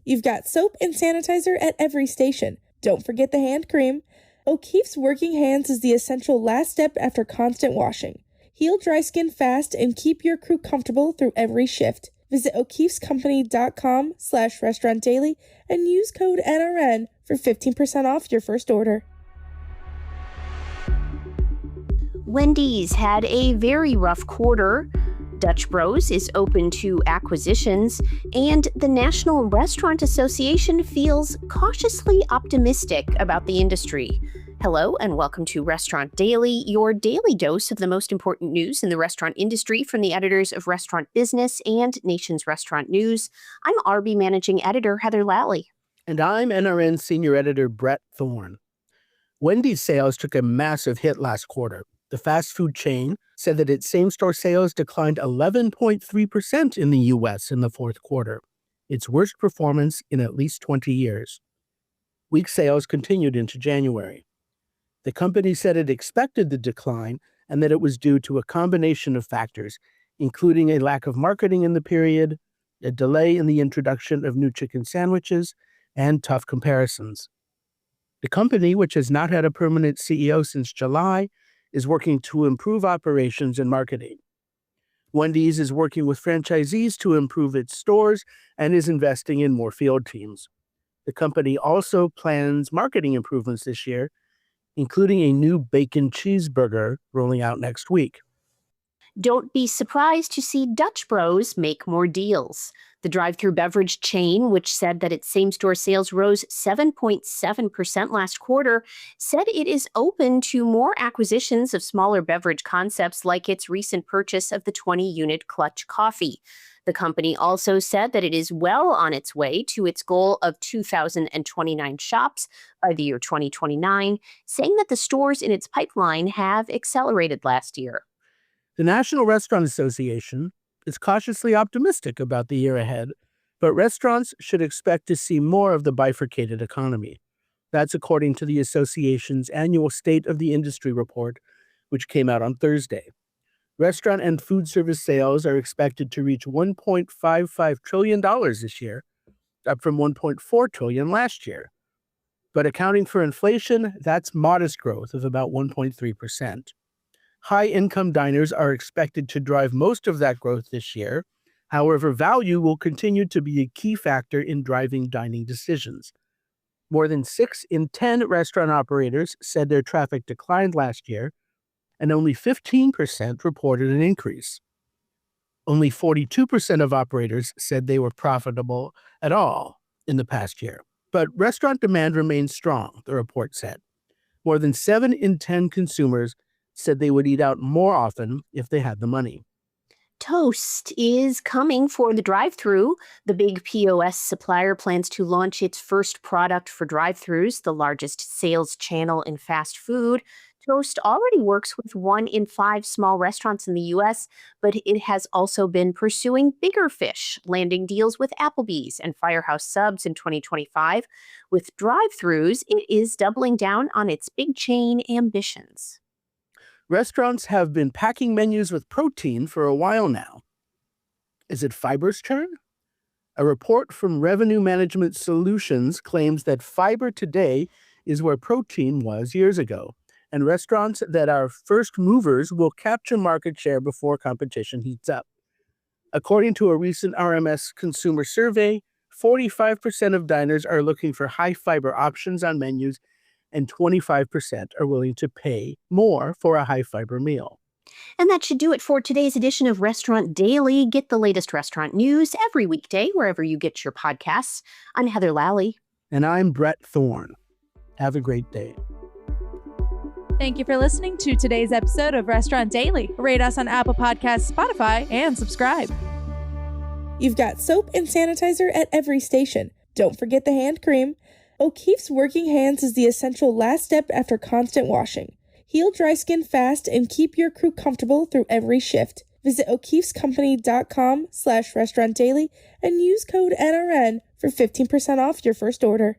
You've got soap and sanitizer at every station. Don't forget the hand cream. O'Keeffe's Working Hands is the essential last step after constant washing. Heal dry skin fast and keep your crew comfortable through every shift. Visit o'keeffescompany.com/restaurant daily and use code NRN for 15% off your first order. Wendy's had a very rough quarter. Dutch Bros is open to acquisitions, and the National Restaurant Association feels cautiously optimistic about the industry. Hello, and welcome to Restaurant Daily, your daily dose of the most important news in the restaurant industry from the editors of Restaurant Business and Nation's Restaurant News. I'm RB Managing Editor Heather Lally. And I'm NRN Senior Editor Brett Thorne. Wendy's sales took a massive hit last quarter. The fast food chain said that its same-store sales declined 11.3% in the U.S. in the fourth quarter, its worst performance in at least 20 years. Weak sales continued into January. The company said it expected the decline and that it was due to a combination of factors, including a lack of marketing in the period, a delay in the introduction of new chicken sandwiches, and tough comparisons. The company, which has not had a permanent CEO since July, is working to improve operations and marketing. Wendy's is working with franchisees to improve its stores and is investing in more field teams. The company also plans marketing improvements this year, including a new bacon cheeseburger rolling out next week. Don't be surprised to see Dutch Bros make more deals. The drive-thru beverage chain, which said that its same-store sales rose 7.7% last quarter, said it is open to more acquisitions of smaller beverage concepts like its recent purchase of the 20-unit Clutch Coffee. The company also said that it is well on its way to its goal of 2,029 shops by the year 2029, saying that the stores in its pipeline have accelerated last year. The National Restaurant Association is cautiously optimistic about the year ahead, but restaurants should expect to see more of the bifurcated economy. That's according to the association's annual State of the Industry report, which came out on Thursday. Restaurant and food service sales are expected to reach $1.55 trillion this year, up from $1.4 trillion last year. But accounting for inflation, that's modest growth of about 1.3%. High-income diners are expected to drive most of that growth this year. However, value will continue to be a key factor in driving dining decisions. More than 6 in 10 restaurant operators said their traffic declined last year, and only 15% reported an increase. Only 42% of operators said they were profitable at all in the past year. But restaurant demand remains strong, the report said. More than 7 in 10 consumers said they would eat out more often if they had the money. Toast is coming for the drive-thru. The big POS supplier plans to launch its first product for drive-thrus, the largest sales channel in fast food. Toast already works with 1 in 5 small restaurants in the U.S., but it has also been pursuing bigger fish, landing deals with Applebee's and Firehouse Subs in 2025. With drive-thrus, it is doubling down on its big chain ambitions. Restaurants have been packing menus with protein for a while now. Is it fiber's turn? A report from Revenue Management Solutions claims that fiber today is where protein was years ago, and restaurants that are first movers will capture market share before competition heats up. According to a recent RMS consumer survey, 45% of diners are looking for high-fiber options on menus, and 25% are willing to pay more for a high-fiber meal. And that should do it for today's edition of Restaurant Daily. Get the latest restaurant news every weekday wherever you get your podcasts. I'm Heather Lally. And I'm Brett Thorne. Have a great day. Thank you for listening to today's episode of Restaurant Daily. Rate us on Apple Podcasts, Spotify, and subscribe. You've got soap and sanitizer at every station. Don't forget the hand cream. O'Keeffe's Working Hands is the essential last step after constant washing. Heal dry skin fast and keep your crew comfortable through every shift. Visit o'keeffescompany.com/restaurant daily and use code NRN for 15% off your first order.